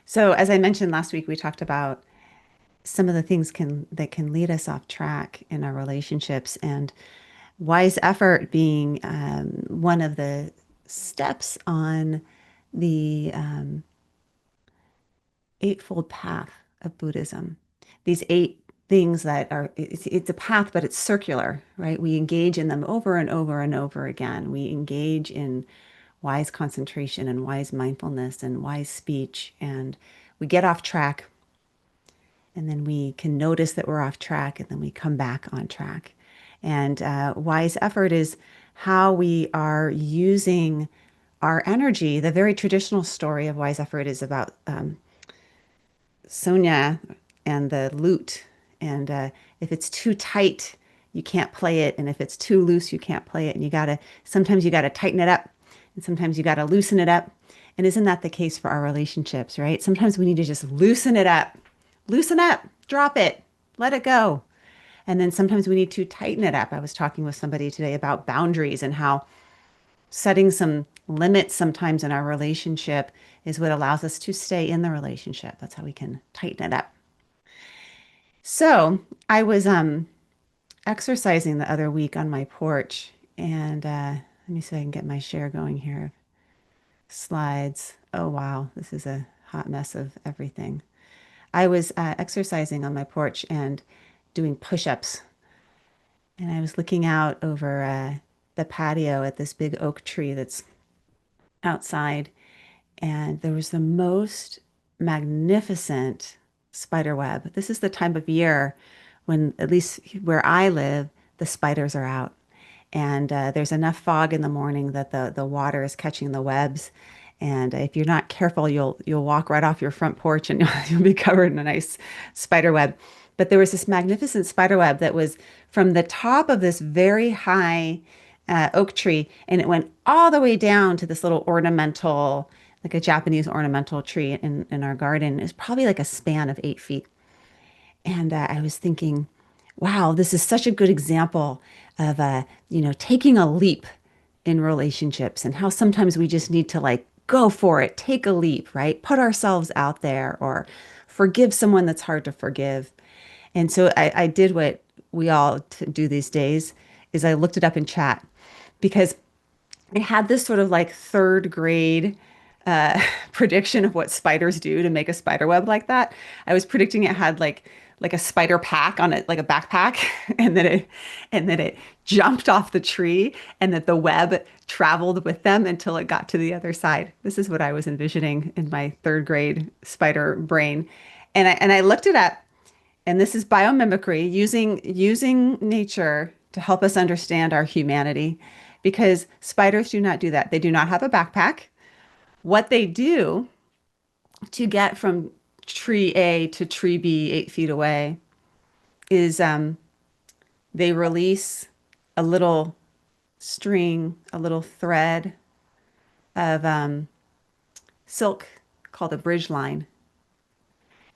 So, as I mentioned last week, we talked about some of the things that can lead us off track in our relationships, and wise effort being one of the steps on the Eightfold Path of Buddhism. These eight things that are, it's a path, but it's circular, right? We engage in them over and over and over again. We engage in wise concentration and wise mindfulness and wise speech, and we get off track. And then we can notice that we're off track, and then we come back on track. And wise effort is how we are using our energy. The very traditional story of wise effort is about Sonia and the lute. And if it's too tight, you can't play it. And if it's too loose, you can't play it. And sometimes you gotta tighten it up, and sometimes you gotta loosen it up. And isn't that the case for our relationships, right? Sometimes we need to just loosen up, drop it, let it go. And then sometimes we need to tighten it up. I was talking with somebody today about boundaries and how setting some limits sometimes in our relationship is what allows us to stay in the relationship. That's how we can tighten it up. So I was exercising the other week on my porch, and let me see if I can get my share going here. Slides. Oh, wow. This is a hot mess of everything. I was exercising on my porch and doing push-ups. And I was looking out over the patio at this big oak tree that's outside. And there was the most magnificent spider web. This is the time of year when, at least where I live, the spiders are out. And there's enough fog in the morning that the water is catching the webs. And if you're not careful, you'll walk right off your front porch and you'll be covered in a nice spider web. But there was this magnificent spider web that was from the top of this very high oak tree, and it went all the way down to this little ornamental, like a Japanese ornamental tree in our garden. It's probably like a span of 8 feet. And I was thinking, wow, this is such a good example of taking a leap in relationships, and how sometimes we just need to like go for it, take a leap, right? Put ourselves out there, or forgive someone that's hard to forgive. And so I did what we all do these days, is I looked it up in chat, because it had this sort of like third grade prediction of what spiders do to make a spider web like that. I was predicting it had like a spider pack on it, like a backpack, and then it jumped off the tree, and that the web traveled with them until it got to the other side. This is what I was envisioning in my third grade spider brain. And I looked it up, and this is biomimicry, using nature to help us understand our humanity, because spiders do not do that. They do not have a backpack. What they do to get from tree A to tree B 8 feet away is they release a little string, a little thread of silk called a bridge line.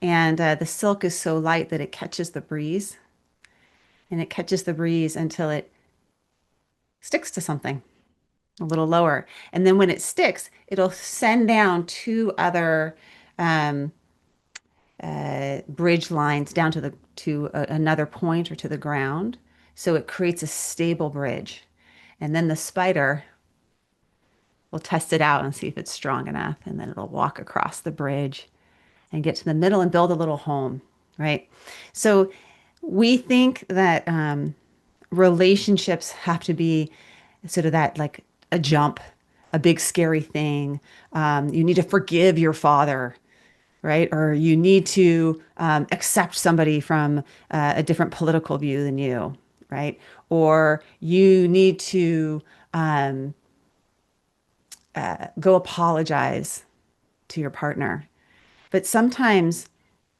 And the silk is so light that it catches the breeze, and it catches the breeze until it sticks to something a little lower. And then when it sticks, it'll send down two other um, bridge lines down to another point or to the ground. So it creates a stable bridge. And then the spider will test it out and see if it's strong enough. And then it'll walk across the bridge and get to the middle and build a little home, right? So we think that relationships have to be sort of that, like a jump, a big scary thing. You need to forgive your father, right? Or you need to accept somebody from a different political view than you, right? Or you need to go apologize to your partner. But sometimes,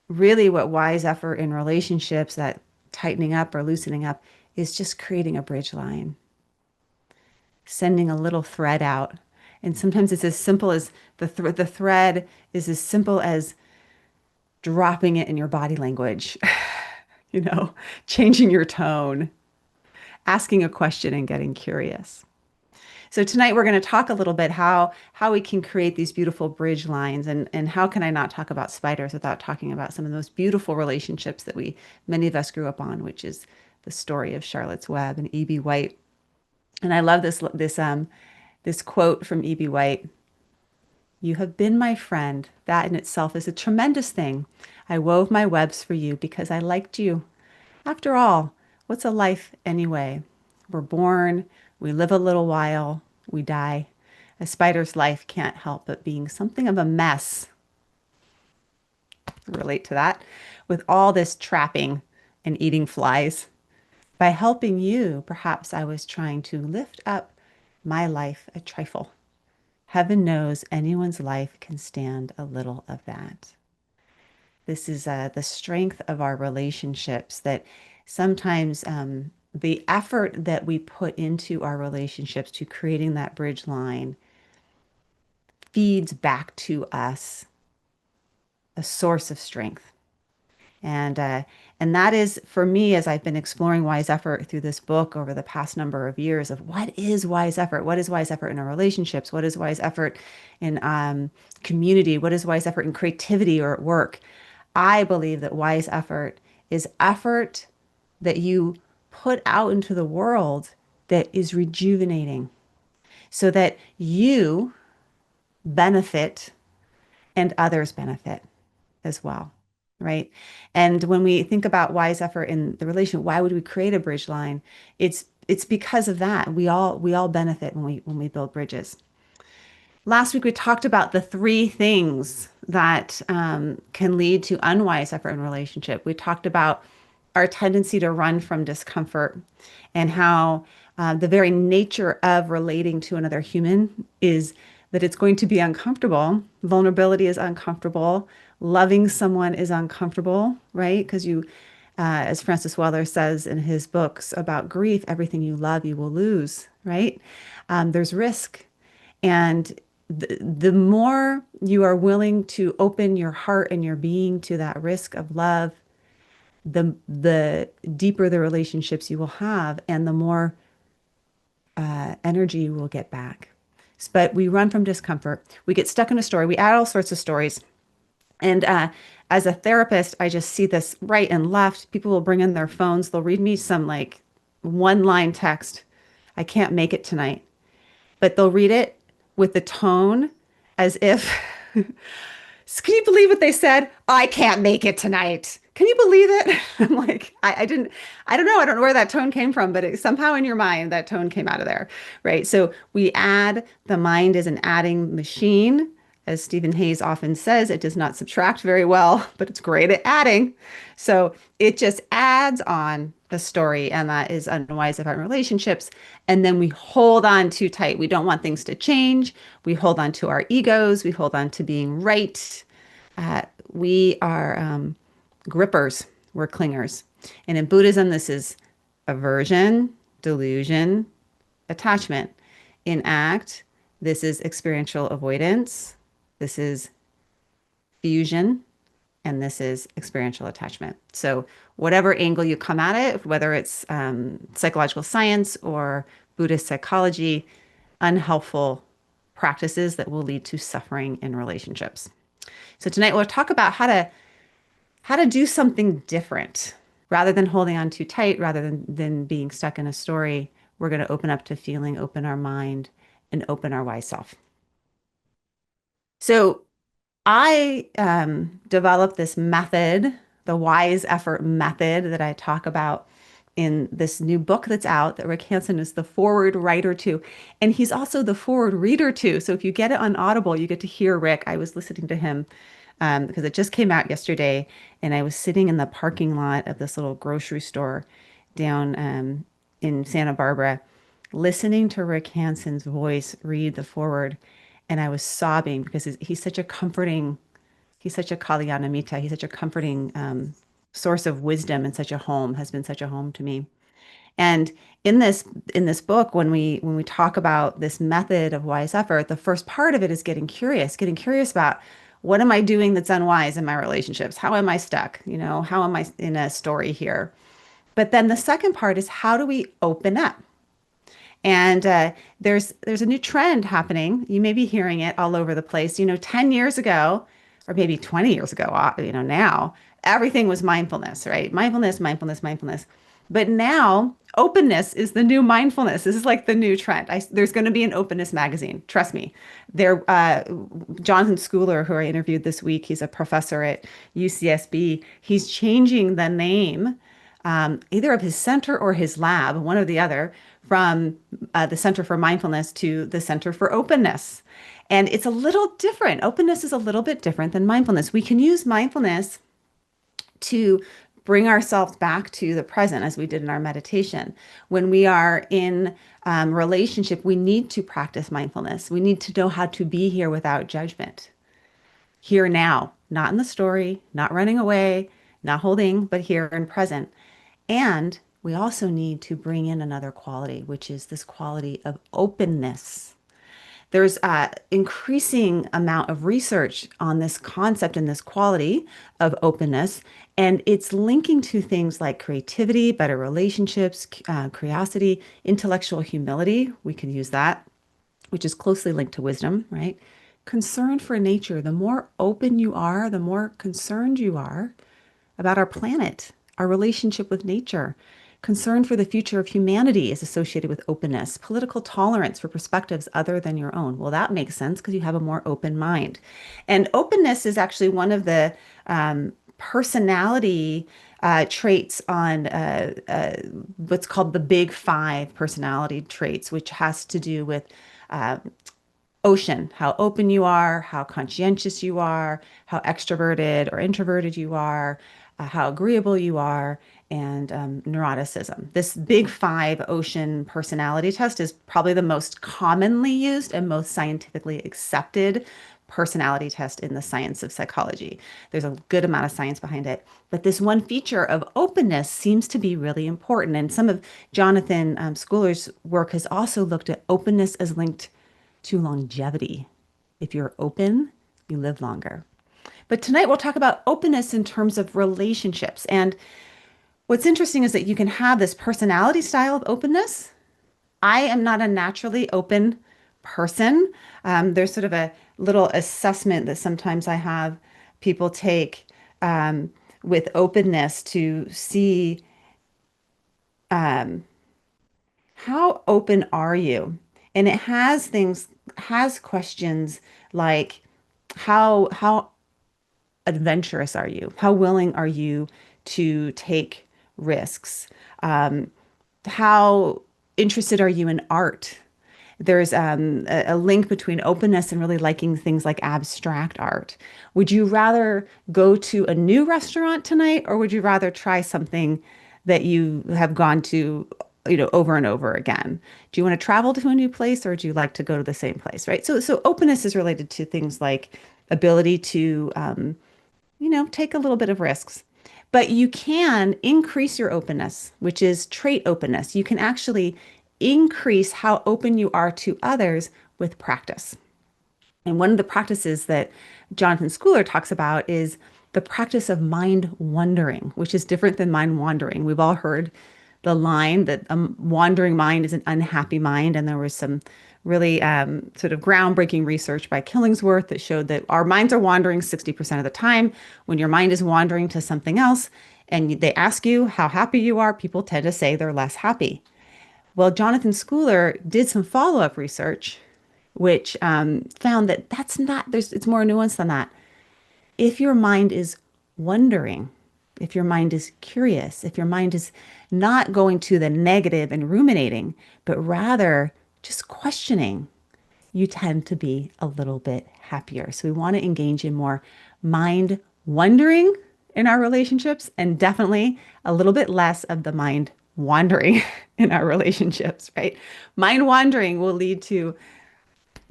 really, what wise effort in relationships, that tightening up or loosening up, is just creating a bridge line, sending a little thread out. And sometimes it's as simple as the thread is as simple as dropping it in your body language, you know, changing your tone, asking a question and getting curious. So tonight we're going to talk a little bit how we can create these beautiful bridge lines, and how can I not talk about spiders without talking about some of those beautiful relationships that we many of us grew up on, which is the story of Charlotte's Web and E.B. White. And I love this quote from E.B. White. You have been my friend. That in itself is a tremendous thing. I wove my webs for you because I liked you. After all, what's a life anyway? We're born, we live a little while, we die. A spider's life can't help but being something of a mess. Relate to that with all this trapping and eating flies. By helping you, perhaps I was trying to lift up my life a trifle. Heaven knows anyone's life can stand a little of that. This is the strength of our relationships that sometimes the effort that we put into our relationships to creating that bridge line feeds back to us a source of strength. And and that is for me, as I've been exploring wise effort through this book over the past number of years, of what is wise effort? What is wise effort in our relationships? What is wise effort in community? What is wise effort in creativity or at work? I believe that wise effort is effort that you put out into the world that is rejuvenating so that you benefit and others benefit as well, right? And when we think about wise effort in the relation, why would we create a bridge line? It's because of that. We all benefit when we build bridges. Last week we talked about the three things that can lead to unwise effort in relationship. We talked about our tendency to run from discomfort and how the very nature of relating to another human is that it's going to be uncomfortable. Vulnerability is uncomfortable. Loving someone is uncomfortable, right? Because as Francis Weller says in his books about grief, everything you love, you will lose, right? There's risk. And the more you are willing to open your heart and your being to that risk of love, the deeper the relationships you will have, and the more energy you will get back. But we run from discomfort. We get stuck in a story. We add all sorts of stories. And as a therapist, I just see this right and left. People will bring in their phones. They'll read me some like one line text. I can't make it tonight. But they'll read it with the tone as if, can you believe what they said? I can't make it tonight. Can you believe it? I'm like, I don't know. I don't know where that tone came from, but somehow in your mind, that tone came out of there, right? So the mind is an adding machine. As Stephen Hayes often says, it does not subtract very well, but it's great at adding. So it just adds on a story, and that is unwise about relationships. And then we hold on too tight. We don't want things to change. We hold on to our egos. We hold on to being right. We are grippers. We're clingers. And in Buddhism, this is aversion, delusion, attachment. In ACT, this is experiential avoidance. This is fusion, and this is experiential attachment. So whatever angle you come at it, whether it's psychological science or Buddhist psychology, unhelpful practices that will lead to suffering in relationships. So tonight we'll talk about how to do something different rather than holding on too tight, rather than being stuck in a story. We're going to open up to feeling, open our mind, and open our wise self. So I developed this method, the wise effort method that I talk about in this new book that's out that Rick Hanson is the forward writer to. And he's also the forward reader to. So if you get it on Audible, you get to hear Rick. I was listening to him because it just came out yesterday. And I was sitting in the parking lot of this little grocery store down in Santa Barbara, listening to Rick Hanson's voice read the forward. And I was sobbing because he's such a comforting, he's such a Kalyanamita, he's such a comforting source of wisdom and such a home, has been such a home to me. And in this book, when we talk about this method of wise effort, the first part of it is getting curious about what am I doing that's unwise in my relationships? How am I stuck? How am I in a story here? But then the second part is how do we open up? And there's a new trend happening. You may be hearing it all over the place. 10 years ago, or maybe 20 years ago, now everything was mindfulness, right? Mindfulness, mindfulness, mindfulness. But now openness is the new mindfulness. This is like the new trend. There's going to be an openness magazine. Trust me. There, Jonathan Schooler, who I interviewed this week, he's a professor at UCSB. He's changing the name either of his center or his lab, one or the other, from the Center for Mindfulness to the Center for Openness. And it's a little different. Openness is a little bit different than mindfulness. We can use mindfulness to bring ourselves back to the present as we did in our meditation. When we are in relationship, we need to practice mindfulness. We need to know how to be here without judgment. Here now, not in the story, not running away, not holding, but here and present. And we also need to bring in another quality, which is this quality of openness. There's increasing amount of research on this concept and this quality of openness, and it's linking to things like creativity, better relationships, curiosity, intellectual humility. We can use that, which is closely linked to wisdom, right? Concern for nature. The more open you are, the more concerned you are about our planet, our relationship with nature. Concern for the future of humanity is associated with openness, political tolerance for perspectives other than your own. Well, that makes sense because you have a more open mind. And openness is actually one of the personality traits on what's called the big five personality traits, which has to do with ocean, how open you are, how conscientious you are, how extroverted or introverted you are, how agreeable you are, and neuroticism. This big five ocean personality test is probably the most commonly used and most scientifically accepted personality test in the science of psychology. There's a good amount of science behind it. But this one feature of openness seems to be really important. And some of Jonathan Schooler's work has also looked at openness as linked to longevity. If you're open, you live longer. But tonight we'll talk about openness in terms of relationships. And what's interesting is that you can have this personality style of openness. I am not a naturally open person. There's sort of a little assessment that sometimes I have people take with openness to see how open are you? And it has questions like how adventurous are you? How willing are you to take risks? How interested are you in art? There's a link between openness and really liking things like abstract art. Would you rather go to a new restaurant tonight, or would you rather try something that you have gone to, over and over again? Do you want to travel to a new place, or do you like to go to the same place, right? So openness is related to things like ability to, take a little bit of risks. But you can increase your openness, which is trait openness. You can actually increase how open you are to others with practice. And one of the practices that Jonathan Schooler talks about is the practice of mind wandering, which is different than mind wandering. We've all heard the line that a wandering mind is an unhappy mind. And there was some really sort of groundbreaking research by Killingsworth that showed that our minds are wandering 60% of the time. When your mind is wandering to something else and they ask you how happy you are, people tend to say they're less happy. Well, Jonathan Schooler did some follow-up research, which found that that's not, it's more nuanced than that. If your mind is wondering, if your mind is curious, if your mind is not going to the negative and ruminating, but rather just questioning, you tend to be a little bit happier. So we want to engage in more mind wondering in our relationships, and definitely a little bit less of the mind wandering in our relationships, right? Mind wandering will lead to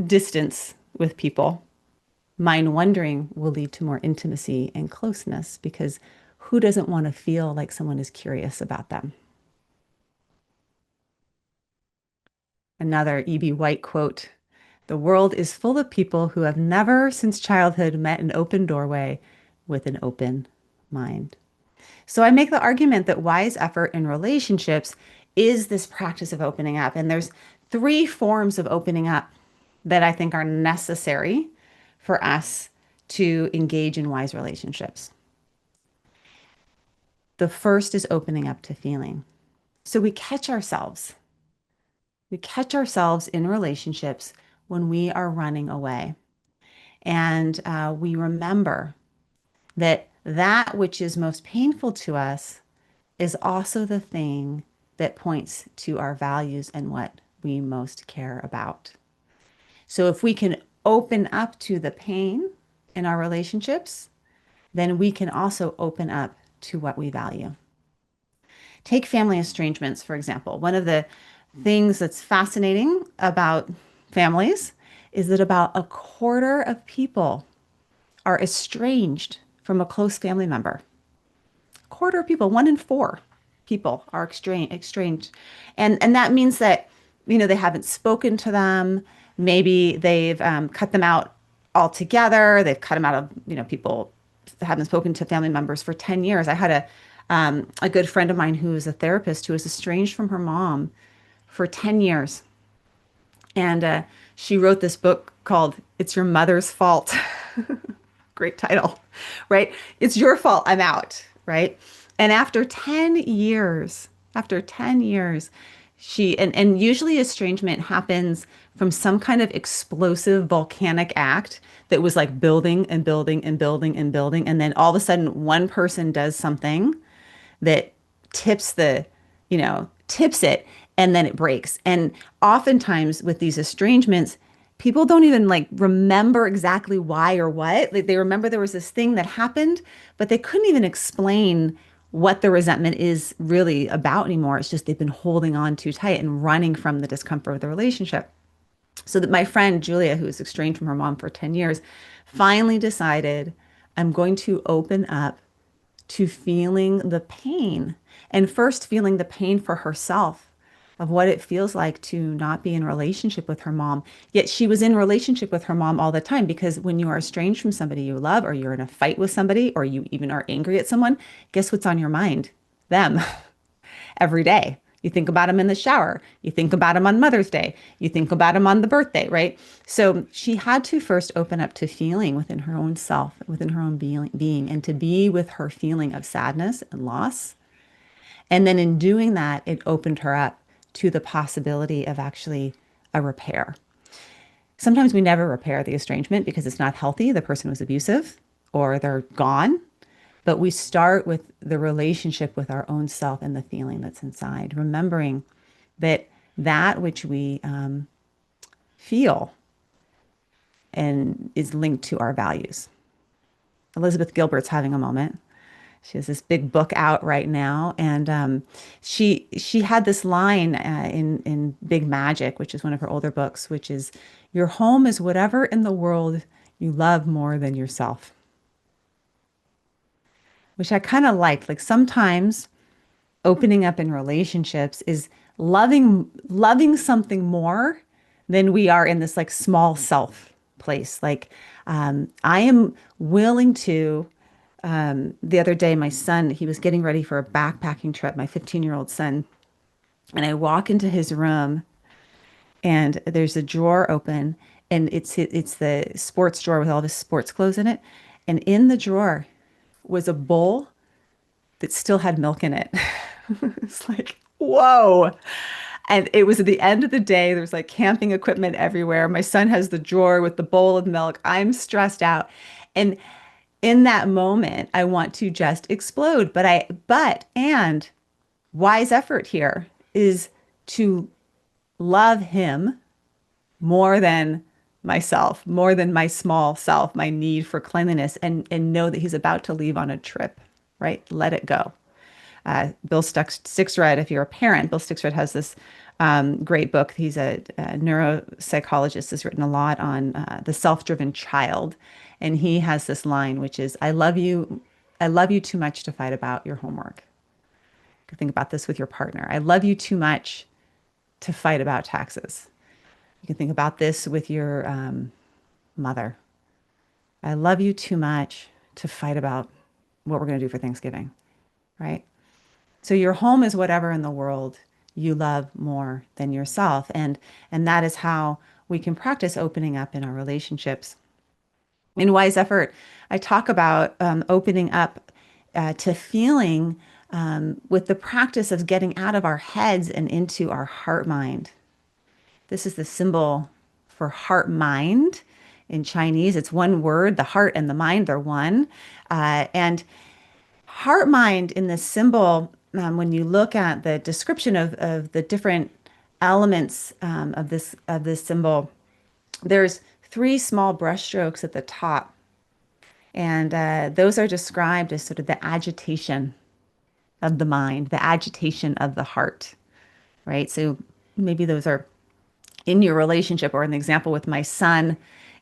distance with people. Mind wandering will lead to more intimacy and closeness, because who doesn't want to feel like someone is curious about them? Another E.B. White quote: "The world is full of people who have never since childhood met an open doorway with an open mind." So I make the argument that wise effort in relationships is this practice of opening up. And there's three forms of opening up that I think are necessary for us to engage in wise relationships. The first is opening up to feeling. So we catch ourselves. We catch ourselves in relationships when we are running away. And we remember that that which is most painful to us is also the thing that points to our values and what we most care about. So if we can open up to the pain in our relationships, then we can also open up to what we value. Take family estrangements, for example. One of the things that's fascinating about families is that about a quarter of people are estranged from a close family member. A quarter of people, 1 in 4 people are estranged. And that means that, they haven't spoken to them. Maybe they've cut them out altogether. They've cut them out of, people that haven't spoken to family members for 10 years. I had a good friend of mine who is a therapist who was estranged from her mom for 10 years. And she wrote this book called It's Your Mother's Fault. Great title, right? It's your fault. I'm out, right? And after 10 years, and usually estrangement happens from some kind of explosive volcanic act that was like building and building and building and building. And then all of a sudden, one person does something that tips tips it, and then it breaks. And oftentimes with these estrangements, people don't even like remember exactly why or what. Like they remember there was this thing that happened, but they couldn't even explain what the resentment is really about anymore. It's just they've been holding on too tight and running from the discomfort of the relationship. So that my friend Julia, who was estranged from her mom for 10 years, finally decided, I'm going to open up to feeling the pain, and first feeling the pain for herself of what it feels like to not be in relationship with her mom. Yet she was in relationship with her mom all the time, because when you are estranged from somebody you love, or you're in a fight with somebody, or you even are angry at someone, guess what's on your mind? Them. Every day. You think about them in the shower. You think about them on Mother's Day. You think about them on the birthday, right? So she had to first open up to feeling within her own self, within her own being, and to be with her feeling of sadness and loss. And then in doing that, it opened her up to the possibility of actually a repair. Sometimes we never repair the estrangement because it's not healthy. The person was abusive or they're gone. But we start with the relationship with our own self and the feeling that's inside, remembering that that which we feel and is linked to our values. Elizabeth Gilbert's having a moment. She has this big book out right now, and she had this line in Big Magic, which is one of her older books, which is, "Your home is whatever in the world you love more than yourself," which I kind of liked. Like sometimes opening up in relationships is loving something more than we are in this like small self place. Like I am willing to. The other day, my son, he was getting ready for a backpacking trip, my 15-year-old son, and I walk into his room, and there's a drawer open, and it's the sports drawer with all of his sports clothes in it, and in the drawer was a bowl that still had milk in it. It's like, whoa. And it was at the end of the day. There's like camping equipment everywhere. My son has the drawer with the bowl of milk. I'm stressed out. And in that moment, I want to just explode. And wise effort here is to love him more than myself, more than my small self, my need for cleanliness, and know that he's about to leave on a trip, right? Let it go. Bill Sticksred, if you're a parent, Bill Sticksred has this great book. He's a neuropsychologist, has written a lot on the self-driven child. And he has this line, which is, I love you too much to fight about your homework. You can think about this with your partner. I love you too much to fight about taxes. You can think about this with your mother. I love you too much to fight about what we're going to do for Thanksgiving, right? So your home is whatever in the world you love more than yourself. And that is how we can practice opening up in our relationships. In Wise Effort, I talk about opening up to feeling with the practice of getting out of our heads and into our heart mind. This is the symbol for heart mind in Chinese. It's one word. The heart and the mind, they're one. And heart mind in this symbol, when you look at the description of the different elements of this symbol, there's three small brushstrokes at the top. And those are described as sort of the agitation of the mind, the agitation of the heart, right? So maybe those are in your relationship, or in the example with my son,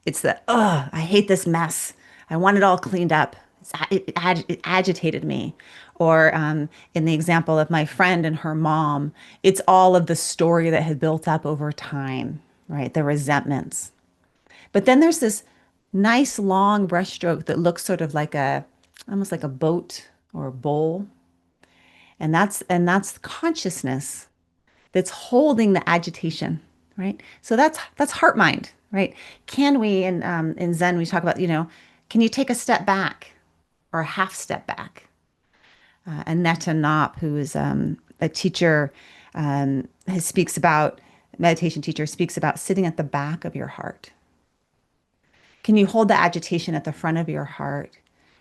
it's the, oh, I hate this mess. I want it all cleaned up. It agitated me. Or in the example of my friend and her mom, it's all of the story that had built up over time, right? The resentments. But then there's this nice long brushstroke that looks sort of like almost like a boat or a bowl. And that's consciousness that's holding the agitation, right? So that's heart mind, right? Can we in Zen we talk about, can you take a step back or a half step back? Anetta Knopp, who is a teacher, speaks about meditation teacher speaks about sitting at the back of your heart. Can you hold the agitation at the front of your heart,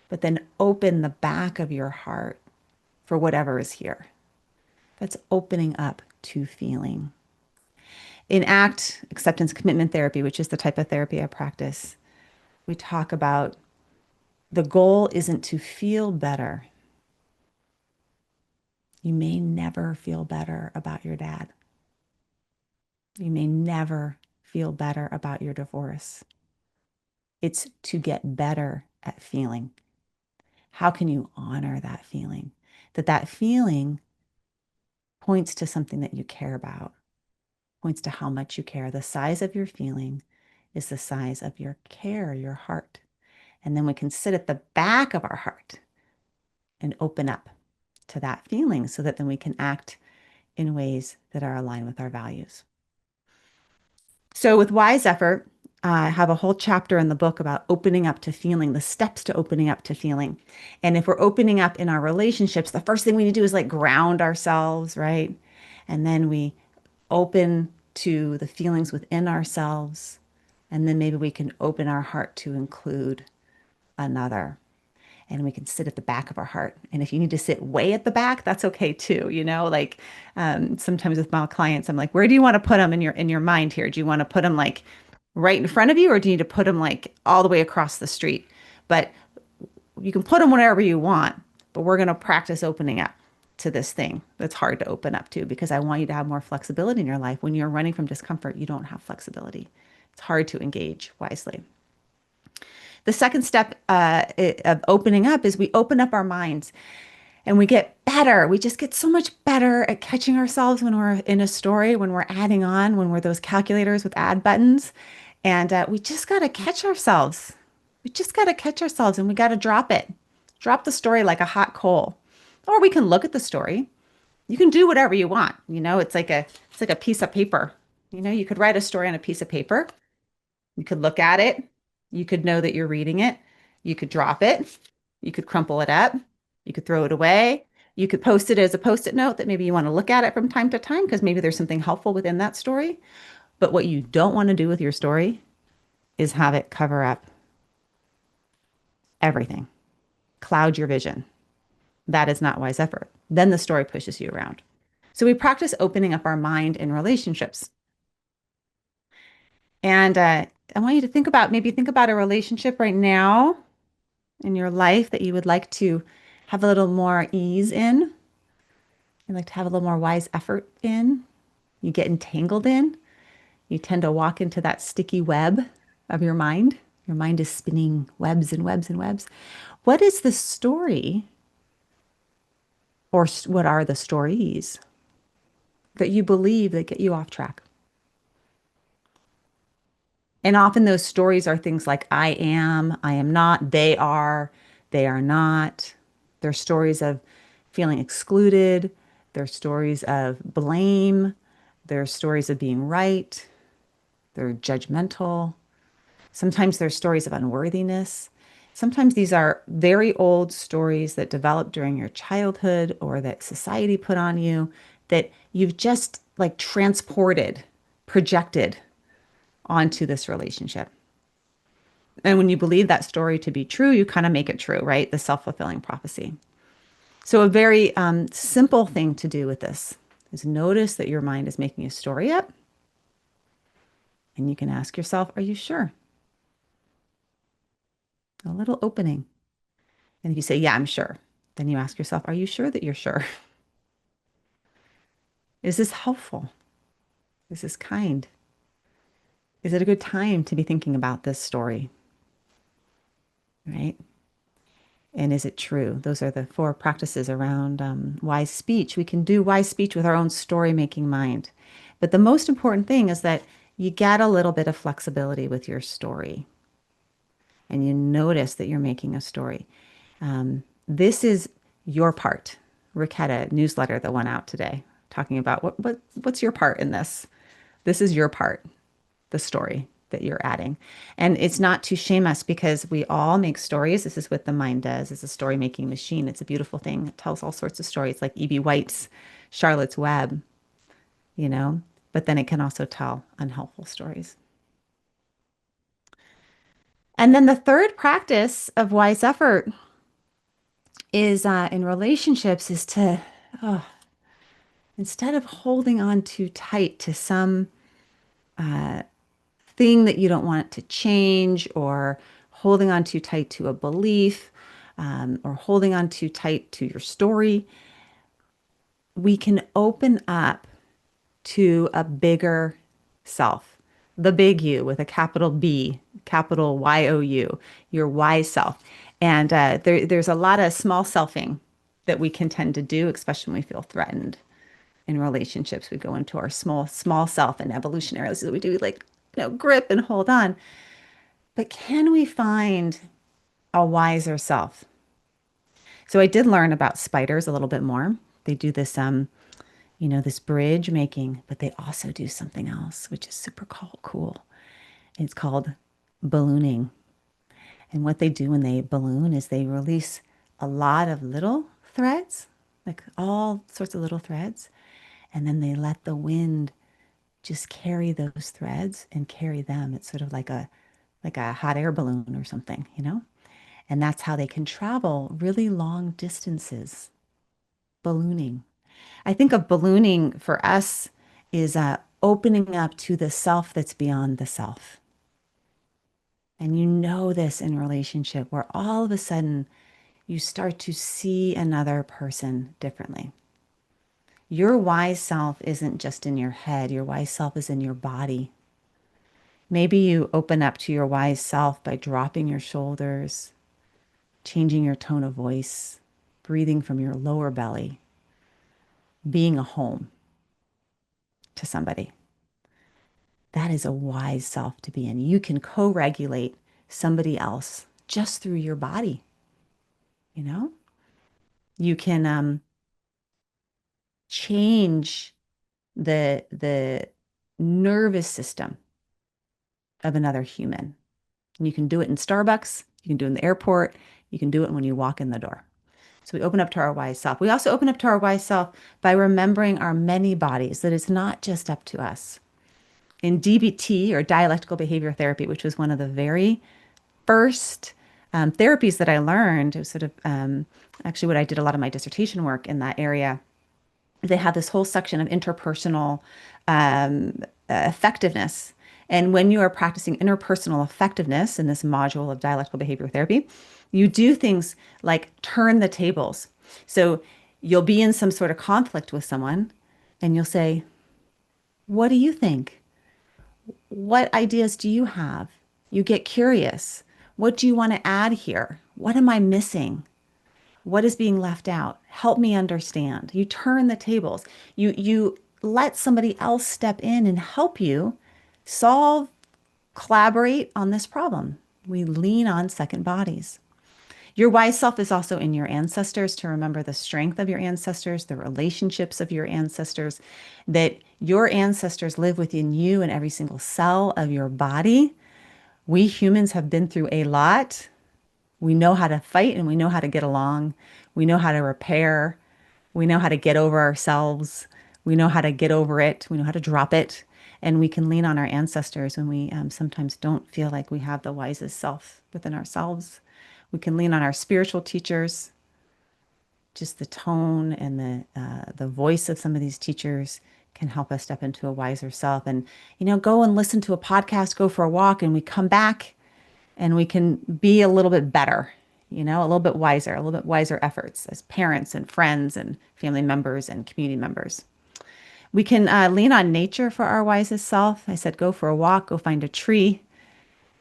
but then open the back of your heart for whatever is here? That's opening up to feeling. In ACT, acceptance commitment therapy, which is the type of therapy I practice, we talk about the goal isn't to feel better. You may never feel better about your dad. You may never feel better about your divorce. It's to get better at feeling. How can you honor that feeling? That feeling points to something that you care about, points to how much you care. The size of your feeling is the size of your care, your heart. And then we can sit at the back of our heart and open up to that feeling so that then we can act in ways that are aligned with our values. So with Wise Effort, I have a whole chapter in the book about opening up to feeling, the steps to opening up to feeling. And if we're opening up in our relationships, the first thing we need to do is like ground ourselves, right? And then we open to the feelings within ourselves. And then maybe we can open our heart to include another. And we can sit at the back of our heart. And if you need to sit way at the back, that's okay too. Like sometimes with my clients, I'm like, where do you want to put them in your mind here? Do you want to put them like right in front of you, or do you need to put them like all the way across the street? But you can put them wherever you want, but we're going to practice opening up to this thing that's hard to open up to, because I want you to have more flexibility in your life. When you're running from discomfort, you don't have flexibility. It's hard to engage wisely. The second step of opening up is we open up our minds and we get better. We just get so much better at catching ourselves when we're in a story, when we're adding on, when we're those calculators with add buttons. And we just got to catch ourselves. We just got to catch ourselves, and we got to drop it. Drop the story like a hot coal. Or we can look at the story. You can do whatever you want. It's like a piece of paper. You could write a story on a piece of paper. You could look at it. You could know that you're reading it. You could drop it. You could crumple it up. You could throw it away. You could post it as a post-it note that maybe you want to look at it from time to time because maybe there's something helpful within that story. But what you don't want to do with your story is have it cover up everything, cloud your vision. That is not wise effort. Then the story pushes you around. So we practice opening up our mind in relationships. And I want you to think about a relationship right now in your life that you would like to have a little more ease in. You'd like to have a little more wise effort in. You get entangled in. You tend to walk into that sticky web of your mind. Your mind is spinning webs and webs and webs. What is the story, or what are the stories that you believe that get you off track? And often those stories are things like I am not, they are not. They're stories of feeling excluded, They're stories of blame. They're stories of being right. They're judgmental. Sometimes they're stories of unworthiness. Sometimes these are very old stories that developed during your childhood or that society put on you that you've just like transported, projected onto this relationship. And when you believe that story to be true, you kind of make it true, right? The self-fulfilling prophecy. So, a very simple thing to do with this is notice that your mind is making a story up, and you can ask yourself, are you sure? A little opening. And if you say, yeah, I'm sure, then you ask yourself, are you sure that you're sure? Is this helpful? Is this kind? Is it a good time to be thinking about this story? Right? And is it true? Those are the four practices around wise speech. We can do wise speech with our own story making mind. But the most important thing is that you get a little bit of flexibility with your story and you notice that you're making a story. This is your part. Rick had a newsletter that went out today talking about what's your part in this. This is your part, the story that you're adding. And it's not to shame us because we all make stories. This is what the mind does. It's a story making machine. It's a beautiful thing. It tells all sorts of stories like E.B. White's Charlotte's Web, you know, but then it can also tell unhelpful stories. And then the third practice of wise effort is in relationships is to, oh, instead of holding on too tight to some thing that you don't want it to change or holding on too tight to a belief or holding on too tight to your story, we can open up to a bigger self, the big you with a capital B, capital Y-O-U, your wise self. And there's a lot of small selfing that we can tend to do, especially when we feel threatened in relationships. We go into our small self and evolutionarily, so we do like, grip and hold on. But can we find a wiser self? So I did learn about spiders a little bit more. They do this, this bridge making, but they also do something else, which is super cool. It's called ballooning. And what they do when they balloon is they release a lot of little threads, like all sorts of little threads, and then they let the wind just carry those threads and carry them. It's sort of like a hot air balloon or something, you know? And that's how they can travel really long distances, ballooning. I think of ballooning for us is opening up to the self that's beyond the self. And you know this in relationship where all of a sudden you start to see another person differently. Your wise self isn't just in your head, your wise self is in your body. Maybe you open up to your wise self by dropping your shoulders, changing your tone of voice, breathing from your lower belly, being a home to somebody. That is a wise self to be in. You can co-regulate somebody else just through your body, you know? You can change the nervous system of another human. And you can do it in Starbucks, you can do it in the airport, you can do it when you walk in the door. So we open up to our wise self. We also open up to our wise self by remembering our many bodies, that it's not just up to us. In DBT or dialectical behavior therapy, which was one of the very first therapies that I learned, it was sort of actually what I did a lot of my dissertation work in that area. They have this whole section of interpersonal effectiveness. And when you are practicing interpersonal effectiveness in this module of dialectical behavior therapy, you do things like turn the tables. So you'll be in some sort of conflict with someone and you'll say, what do you think? What ideas do you have? You get curious. What do you want to add here? What am I missing? What is being left out? Help me understand. You turn the tables. You let somebody else step in and help you solve, collaborate on this problem. We lean on second bodies. Your wise self is also in your ancestors, to remember the strength of your ancestors, the relationships of your ancestors, that your ancestors live within you in every single cell of your body. We humans have been through a lot. We know how to fight and we know how to get along. We know how to repair. We know how to get over ourselves. We know how to get over it. We know how to drop it. And we can lean on our ancestors when we sometimes don't feel like we have the wisest self within ourselves. We can lean on our spiritual teachers. Just the tone and the voice of some of these teachers can help us step into a wiser self. And go and listen to a podcast, go for a walk, and we come back and we can be a little bit better, a little bit wiser efforts as parents and friends and family members and community members. We can lean on nature for our wisest self. I said, go for a walk, go find a tree,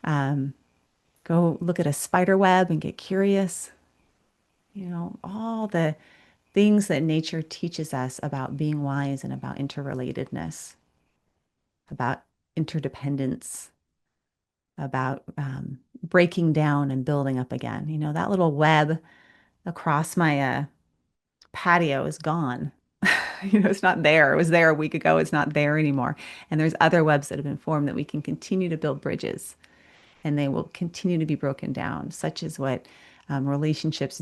go look at a spider web and get curious. All the things that nature teaches us about being wise and about interrelatedness, about interdependence, about breaking down and building up again. That little web across my patio is gone. It's not there. It was there a week ago. It's not there anymore. And there's other webs that have been formed that we can continue to build bridges, and they will continue to be broken down, such as what relationships,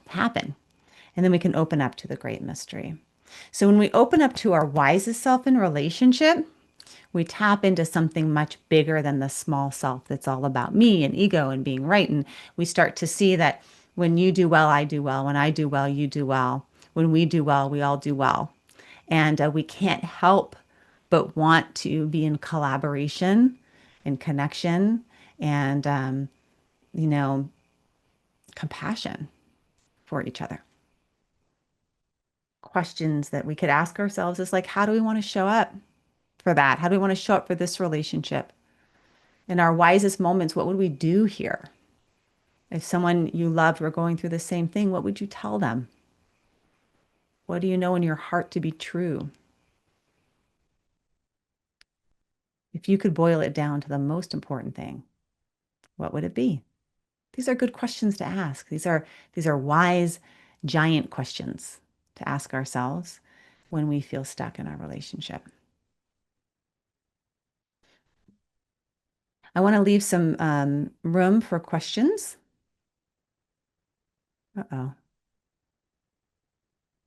happen. And then we can open up to the great mystery. So when we open up to our wisest self in relationship, we tap into something much bigger than the small self that's all about me and ego and being right. And we start to see that when you do well, I do well. When I do well, you do well. When we do well, we all do well. And we can't help but want to be in collaboration and connection and, you know, compassion for each other. Questions that we could ask ourselves is like, how do we want to show up for that? How do we want to show up for this relationship? In our wisest moments, what would we do here? If someone you loved were going through the same thing, what would you tell them? What do you know in your heart to be true? If you could boil it down to the most important thing, what would it be? These are good questions to ask. These are wise, giant questions to ask ourselves when we feel stuck in our relationship. I want to leave some room for questions. Uh-oh,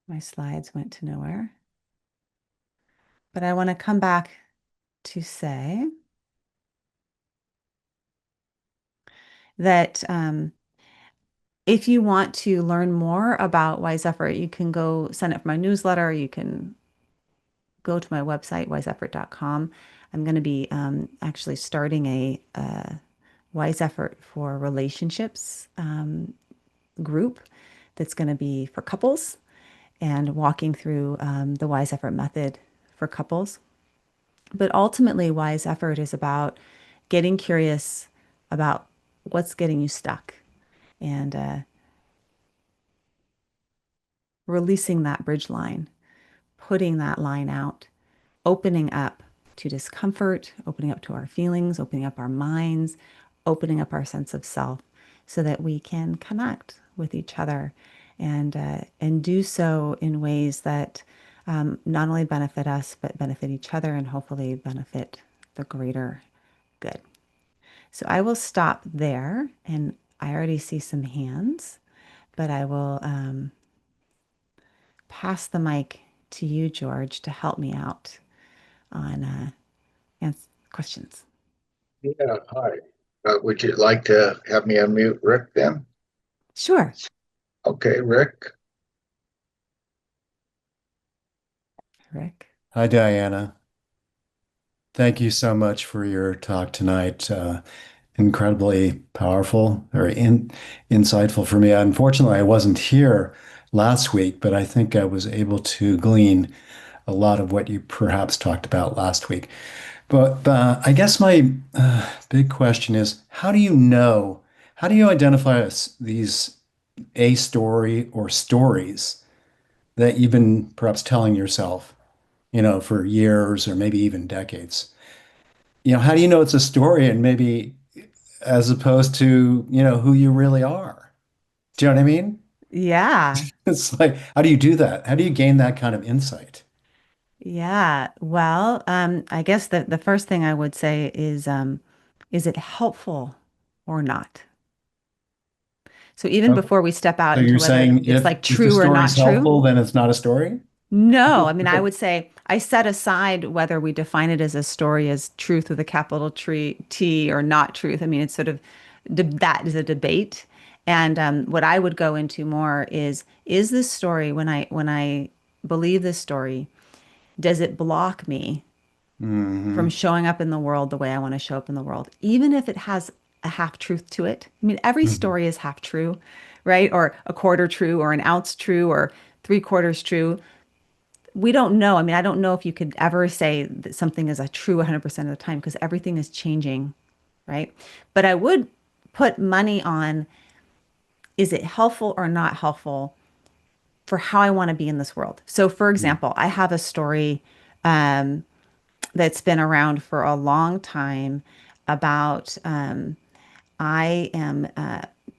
my slides went to nowhere. But I want to come back to say that if you want to learn more about Wise Effort, you can go sign up for my newsletter. You can go to my website, wiseeffort.com. I'm going to be actually starting a Wise Effort for Relationships group that's going to be for couples and walking through the Wise Effort method for couples. But ultimately, Wise Effort is about getting curious about what's getting you stuck and releasing that bridge line, putting that line out, opening up to discomfort, opening up to our feelings, opening up our minds, opening up our sense of self so that we can connect with each other and do so in ways that not only benefit us, but benefit each other and hopefully benefit the greater good. So I will stop there, and I already see some hands, but I will pass the mic to you, George, to help me out on questions. Yeah, hi. Would you like to have me unmute Rick then? Sure, Okay, Rick. Rick. Hi, Diana. Thank you so much for your talk tonight. Incredibly powerful, insightful for me. Unfortunately, I wasn't here last week, but I think I was able to glean a lot of what you perhaps talked about last week. But I guess my big question is, how do you identify these a story or stories that you've been perhaps telling yourself, for years or maybe even decades? How do you know it's a story and maybe as opposed to, who you really are? Do you know what I mean? Yeah. It's like, how do you do that? How do you gain that kind of insight? Yeah. Well, I guess the first thing I would say is it helpful or not? So even Okay. before we step out So into you're whether saying it's like if the true or not story's true, helpful, then it's not a story? no. I mean, I would say I set aside whether we define it as a story as truth with a capital T or not truth. I mean, it's sort of that is a debate. And what I would go into more is this story when I believe this story, does it block me from Hmm. showing up in the world the way I want to show up in the world, even if it has a half truth to it? I mean, every Hmm. story is half true, right? Or a quarter true, or an ounce true, or three quarters true. We don't know. I mean, I don't know if you could ever say that something is a true 100% of the time because everything is changing, right? But I would put money on, is it helpful or not helpful for how I want to be in this world? So, for example, I have a story um, that's been around for a long time about I am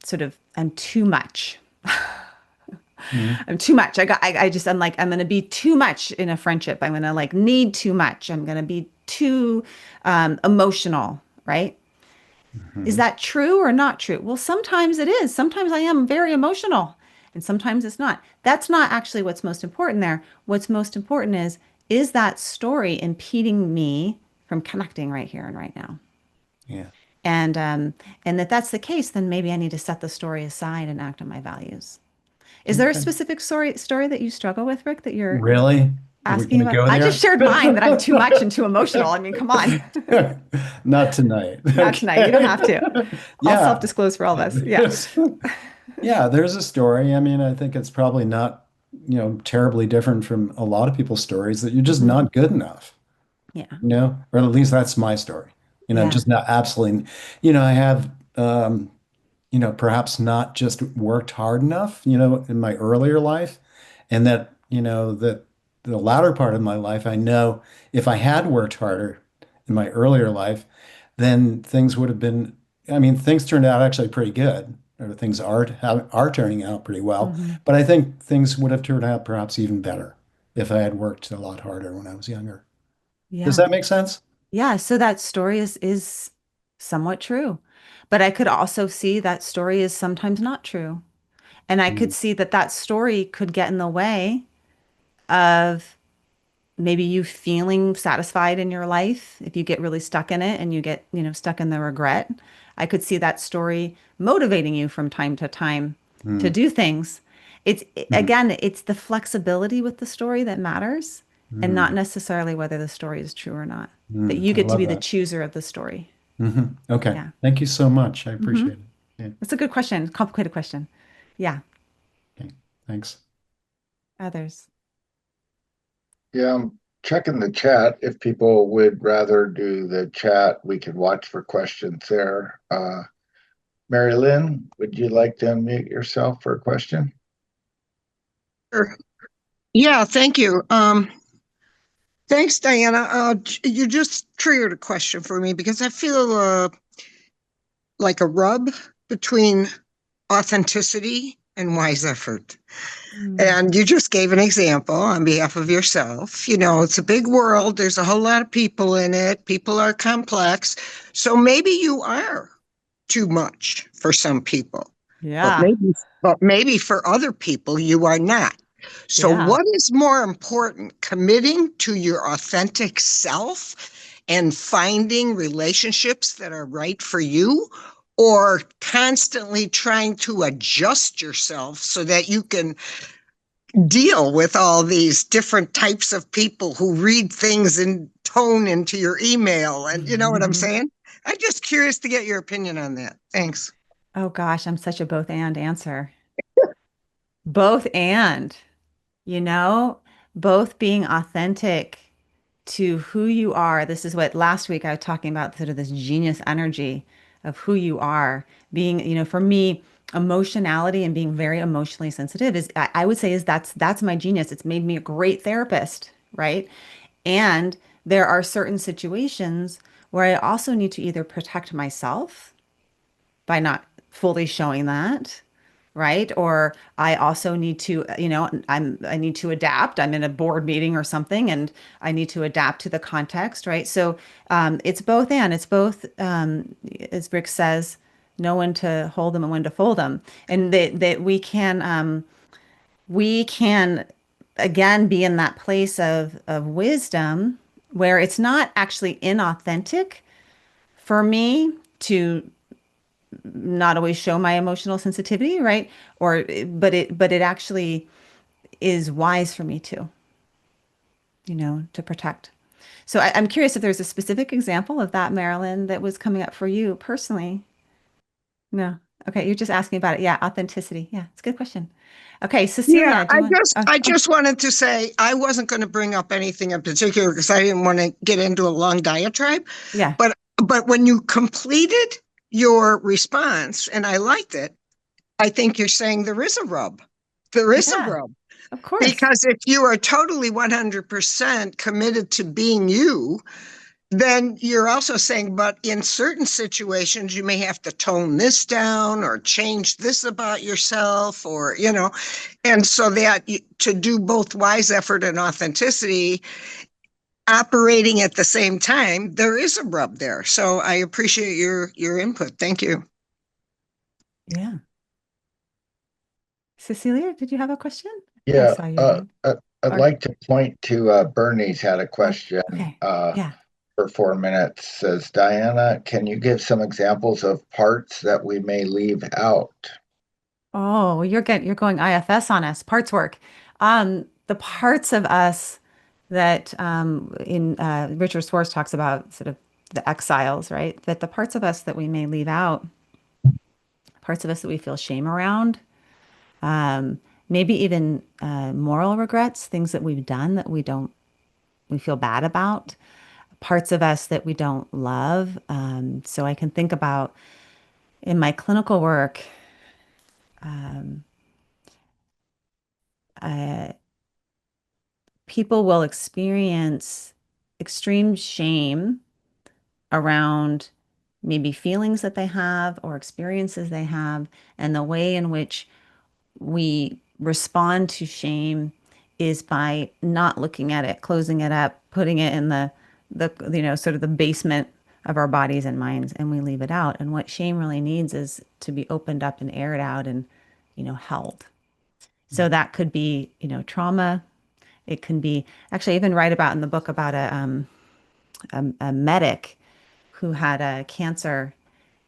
sort of, I'm too much. Hmm. I'm too much. I just, I'm like, I'm going to be too much in a friendship. I'm going to like need too much. I'm going to be too emotional, right? Is Hmm. that true or not true? Well, sometimes it is. Sometimes I am very emotional and sometimes it's not. That's not actually what's most important there. What's most important is that story impeding me from connecting right here and right now? Yeah. And and if that's the case, then maybe I need to set the story aside and act on my values. Is there a Okay. specific story that you struggle with, Rick, that you're Really? Are we asking going to about? go I just there? shared mine that I'm too much and too emotional. I mean, come on. Not tonight. Not tonight. You don't Okay. have to. I'll Yeah. self-disclose for all of us. Yeah. There's, yeah, there's a story. I mean, I think it's probably not, terribly different from a lot of people's stories that you're just Hmm. not good enough, Yeah. or at least that's my story. Yeah. Just not absolutely, I have perhaps not just worked hard enough, in my earlier life. And that the latter part of my life, I know if I had worked harder in my earlier life, then things would have been, I mean, things turned out actually pretty good, or things are turning out pretty well. Hmm. But I think things would have turned out perhaps even better if I had worked a lot harder when I was younger. Does Yeah. that make sense? Yeah. So that story is somewhat true. But I could also see that story is sometimes not true. And I could Mm. see that that story could get in the way of maybe you feeling satisfied in your life if you get really stuck in it and you get, stuck in the regret. I could see that story motivating you from time to time to Mm. do things. It's Mm. again, it's the flexibility with the story that matters and not Mm. necessarily whether the story is true or not. That Mm. you I get to love be the that. chooser of the story. Okay. Yeah. Thank you so much. I Hmm. appreciate it. Yeah. That's a good question. Complicated question. Yeah. Okay. Thanks. Others. Yeah, I'm checking the chat. If people would rather do the chat, we can watch for questions there. Mary Lynn, would you like to unmute yourself for a question? Sure. Yeah, thank you. Thanks, Diana. You just triggered a question for me because I feel like a rub between authenticity and wise effort. Mm. And you just gave an example on behalf of yourself. It's a big world. There's a whole lot of people in it. People are complex. So maybe you are too much for some people, but Yeah. maybe for other people you are not. So Yeah. what is more important, committing to your authentic self and finding relationships that are right for you, or constantly trying to adjust yourself so that you can deal with all these different types of people who read things in tone into your email? And you know what I'm saying? I'm just curious to get your opinion on that. Thanks. Oh gosh, I'm such a both and answer. Both and, you know, both being authentic to who you are. This is what last week I was talking about, sort of this genius energy of who you are. Being, for me, emotionality and being very emotionally sensitive is, I would say, is that's my genius. It's made me a great therapist, right? And there are certain situations where I also need to either protect myself by not fully showing that, right? Or I also need to, I need to adapt. I'm in a board meeting or something, and I need to adapt to the context, right? So it's both and it's both, as Rick says, know when to hold them and when to fold them, and that we can again be in that place of wisdom where it's not actually inauthentic for me to not always show my emotional sensitivity, right? Or but it actually is wise for me to, to protect. So I'm curious if there's a specific example of that, Marilyn, that was coming up for you personally. No. Okay, you're just asking about it. Yeah, authenticity. Yeah, it's a good question. Okay, Yeah, Cecilia, do you want? Oh, I oh, just wanted to say I wasn't going to bring up anything in particular because I didn't want to get into a long diatribe. yeah, But when you completed your response and I liked it, I think you're saying there is a rub. There is a yeah, rub. of course. Because if you are totally 100% committed to being you, then you're also saying, but in certain situations, you may have to tone this down or change this about yourself, or, and so that to do both wise effort and authenticity operating at the same time, there is a rub there. So I appreciate your input. Thank you. Yeah. Cecilia, did you have a question? I think I Yeah, saw your hand. I'd Or like to point to Bernie's had a oh, question okay. uh, Yeah. for 4 minutes. Says, Diana, can you give some examples of parts that we may leave out? Oh, you're going IFS on us. Parts work. The parts of us that in Richard Swartz talks about sort of the exiles, right? That the parts of us that we may leave out, parts of us that we feel shame around, um, maybe even moral regrets, things that we've done that we feel bad about, parts of us that we don't love. So I can think about in my clinical work, uh, people will experience extreme shame around maybe feelings that they have or experiences they have, and the way in which we respond to shame is by not looking at it, closing it up, putting it in the sort of the basement of our bodies and minds, and we leave it out. And what shame really needs is to be opened up and aired out and, held. So that could be, trauma. It can be actually I even write about in the book about a medic who had a cancer,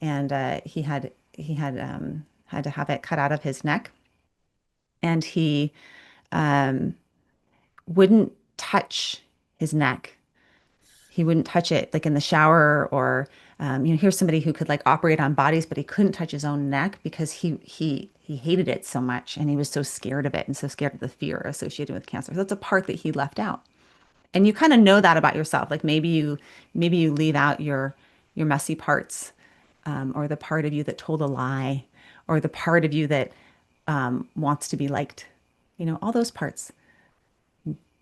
and he had to have it cut out of his neck, and he wouldn't touch his neck. He wouldn't touch it like in the shower or here's somebody who could like operate on bodies, but he couldn't touch his own neck because he hated it so much and he was so scared of it and so scared of the fear associated with cancer. So that's a part that he left out. And you kind of know that about yourself. Like maybe you leave out your messy parts, or the part of you that told a lie, or the part of you that wants to be liked. All those parts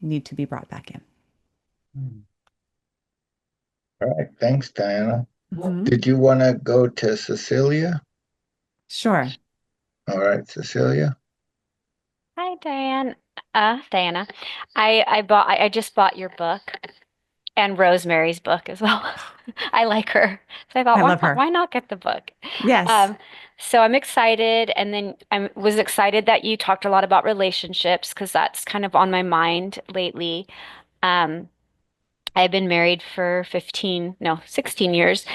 need to be brought back in. All right, thanks, Diana. Hmm. Did you want to go to Cecilia? Sure. All right, Cecilia. Hi, Diane. Diana. I just bought your book and Rosemary's book as well. I like her. So I thought, I love her. why not get the book? Yes. Um, so I'm excited. And then I was excited that you talked a lot about relationships because that's kind of on my mind lately. Um, I've been married for 16 years.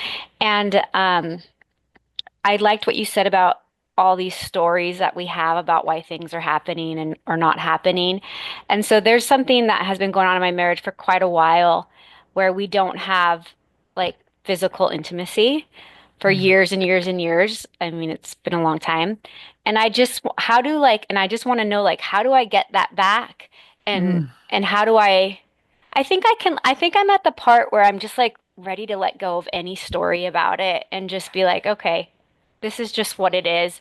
And I liked what you said about all these stories that we have about why things are happening and are not happening. And so there's something that has been going on in my marriage for quite a while where we don't have like physical intimacy for Mm. years and years and years. I mean, it's been a long time. And I just want to know like how do I get that back? Mm. And how do I think I'm at the part where I'm just like ready to let go of any story about it and just be like, okay, this is just what it is.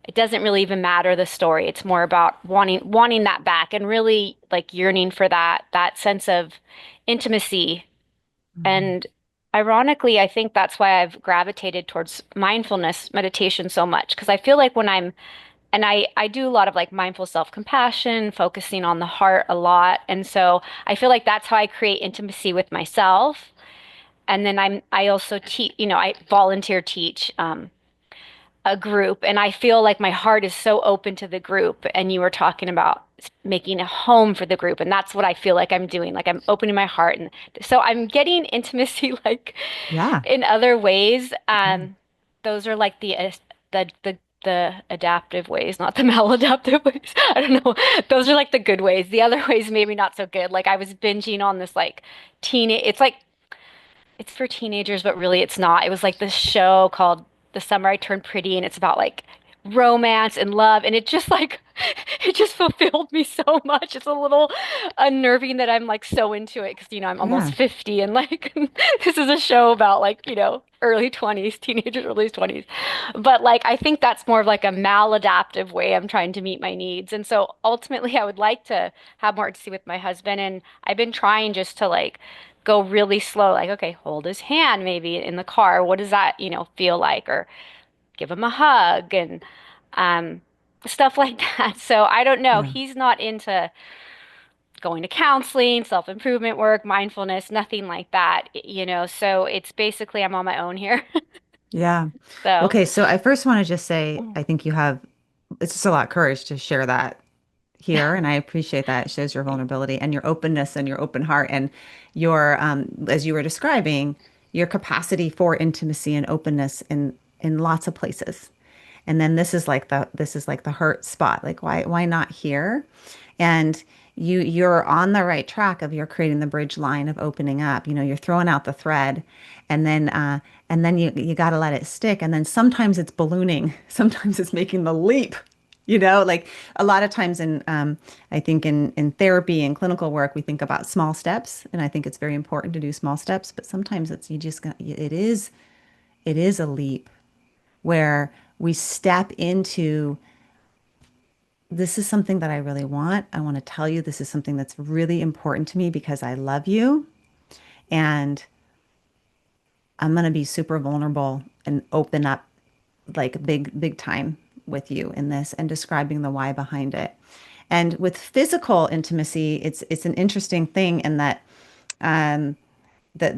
It doesn't really even matter the story. It's more about wanting that back and really like yearning for that sense of intimacy. Mhm. And ironically, I think that's why I've gravitated towards mindfulness meditation so much because I feel like when I'm I do a lot of like mindful self-compassion, focusing on the heart a lot. And so I feel like that's how I create intimacy with myself. And then I also teach, I volunteer teach a group, and I feel like my heart is so open to the group. And you were talking about making a home for the group, and that's what I feel like I'm doing. Like I'm opening my heart, and so I'm getting intimacy like Yeah. in other ways. Yeah. Those are like the adaptive ways, not the maladaptive ways. I don't know. Those are like the good ways. The other ways maybe not so good. Like I was binging on this like it's like it's for teenagers, but really it's not. It was like this show called The Summer I Turned Pretty, and it's about like romance and love, and it just like it just fulfilled me so much. It's a little unnerving that I'm like so into it because I'm Yeah. almost 50, and like this is a show about like early 20s, teenagers, early 20s. But like I think that's more of like a maladaptive way I'm trying to meet my needs. And so ultimately I would like to have more to see with my husband, and I've been trying just to like go really slow, like, okay, hold his hand maybe in the car. What does that, feel like? Or give him a hug and um, stuff like that. So I don't know. Yeah. He's not into going to counseling, self-improvement work, mindfulness, nothing like that. So it's basically I'm on my own here. Yeah. So, Okay, so I first want to just say I think you have it's just a lot of courage to share that here, and I appreciate that. It shows your vulnerability and your openness and your open heart and your as you were describing, your capacity for intimacy and openness in lots of places. And then this is like the hurt spot. Like why not here? And you're on the right track of you're creating the bridge line of opening up. You're throwing out the thread, and then you got to let it stick. And then sometimes it's ballooning. Sometimes it's making the leap. Like a lot of times I think in therapy and clinical work, we think about small steps, and I think it's very important to do small steps. But sometimes it is a leap where we step into this is something that I really want. I want to tell you this is something that's really important to me because I love you. And I'm going to be super vulnerable and open up like big, big time with you in this and describing the why behind it. And with physical intimacy, it's an interesting thing in that um, that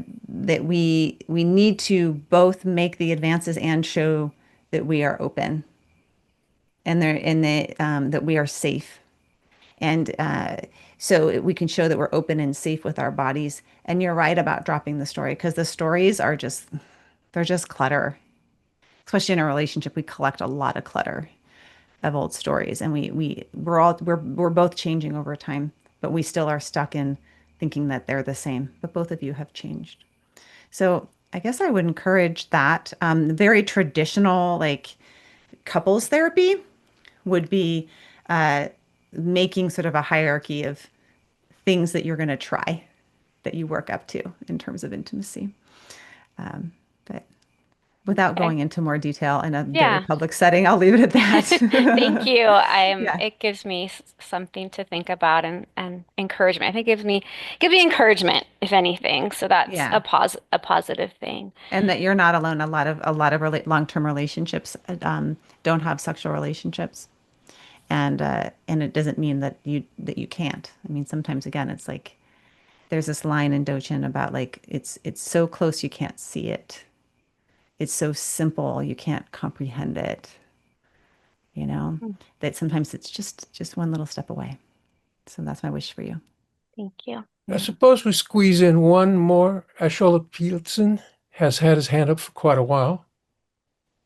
we need to both make the advances and show that we are open and that we are safe. And so we can show that we're open and safe with our bodies. And you're right about dropping the story because the stories they're just clutter. Especially in a relationship, we collect a lot of clutter of old stories, and we're both changing over time, but we still are stuck in thinking that they're the same. But both of you have changed. So I guess I would encourage that. Very traditional, like couples therapy would be uh, making sort of a hierarchy of things that you're going to try that you work up to in terms of intimacy. But without okay. going into more detail in a very Yeah. public setting, I'll leave it at Thank that. you. Yeah. It gives me something to think about and encouragement. I think it gives me encouragement, if anything. So that's Yeah. a positive thing. And that you're not alone. A lot of long-term relationships don't have sexual relationships. And it doesn't mean that you can't. I mean, sometimes again, it's like there's this line in Dochin about like it's so close you can't see it. It's so simple you can't comprehend it. You know, Mm, that sometimes it's just one little step away. So that's my wish for you. thank you. I Yeah. suppose we squeeze in one more. Ashola Peterson has had his hand up for quite a while.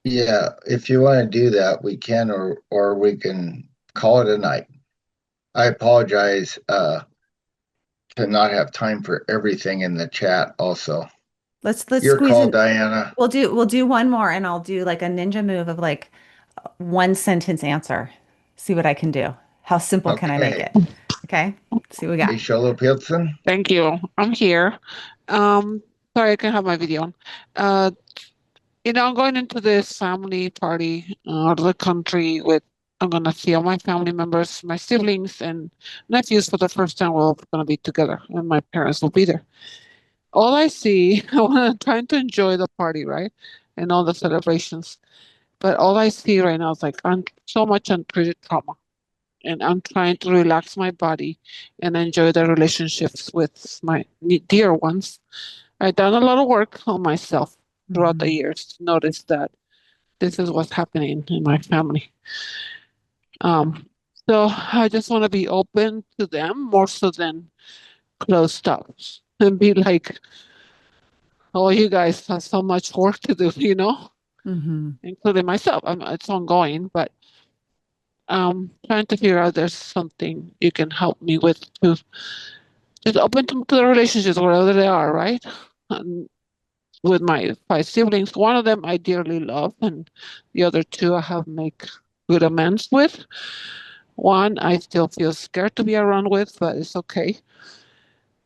Yeah, if you want to do that, we can, or we can call it a night. I apologize to not have time for everything in the chat also. Let's Your squeeze call, in. Diana. We'll do one more, and I'll do like a ninja move of like one sentence answer. See what I can do. How simple can I make Okay. it? Okay. See what we got. Isholo Pilson. Thank you. I'm here. Um, Sorry, I can have my video on. Uh, I'm going into this family party out of the country with, I'm gonna see all my family members, my siblings and nephews for the first time. We're all gonna be together, and my parents will be there. All I see, I want to trying to enjoy the party, right, and all the celebrations. But all I see right now is like so much untreated trauma. And I'm trying to relax my body and enjoy the relationships with my dear ones. I've done a lot of work on myself throughout the years to notice that this is what's happening in my family. Um, so I just want to be open to them more so than closed up and be like, oh, you guys have so much work to do, including myself. It's ongoing, but trying to figure out there's something you can help me with to just open to the relationships wherever they are, right? And with my 5 siblings, one of them I dearly love, and the other two I have make good amends with. One I still feel scared to be around with, but it's okay.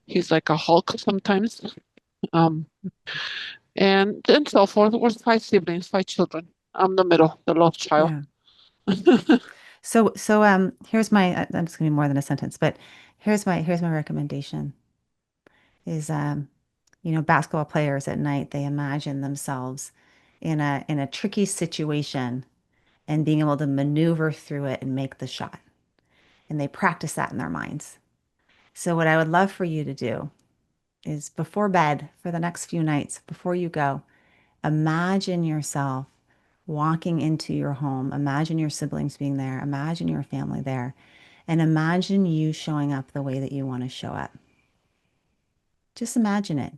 He's like a Hulk sometimes. Um, and so forth. We're 5 siblings, 5 children. I'm the middle, the love child. Yeah. So here's my I'm just gonna be more than a sentence, but here's my recommendation is basketball players at night, they imagine themselves in a tricky situation and being able to maneuver through it and make the shot. And they practice that in their minds. So what I would love for you to do is before bed for the next few nights, before you go, imagine yourself walking into your home. Imagine your siblings being there. Imagine your family there. And imagine you showing up the way that you want to show up. Just imagine it.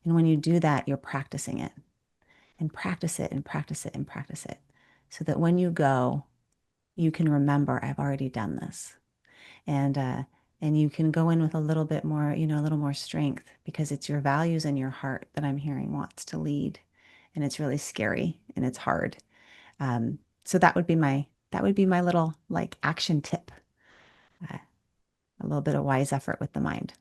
And when you do that, you're practicing it and practice it and practice it and practice it so that when you go, you can remember, I've already done this. And you can go in with a little bit more, a little more strength because it's your values and your heart that I'm hearing wants to lead. And it's really scary and it's hard. So that would be my little like action tip, a little bit of wise effort with the mind.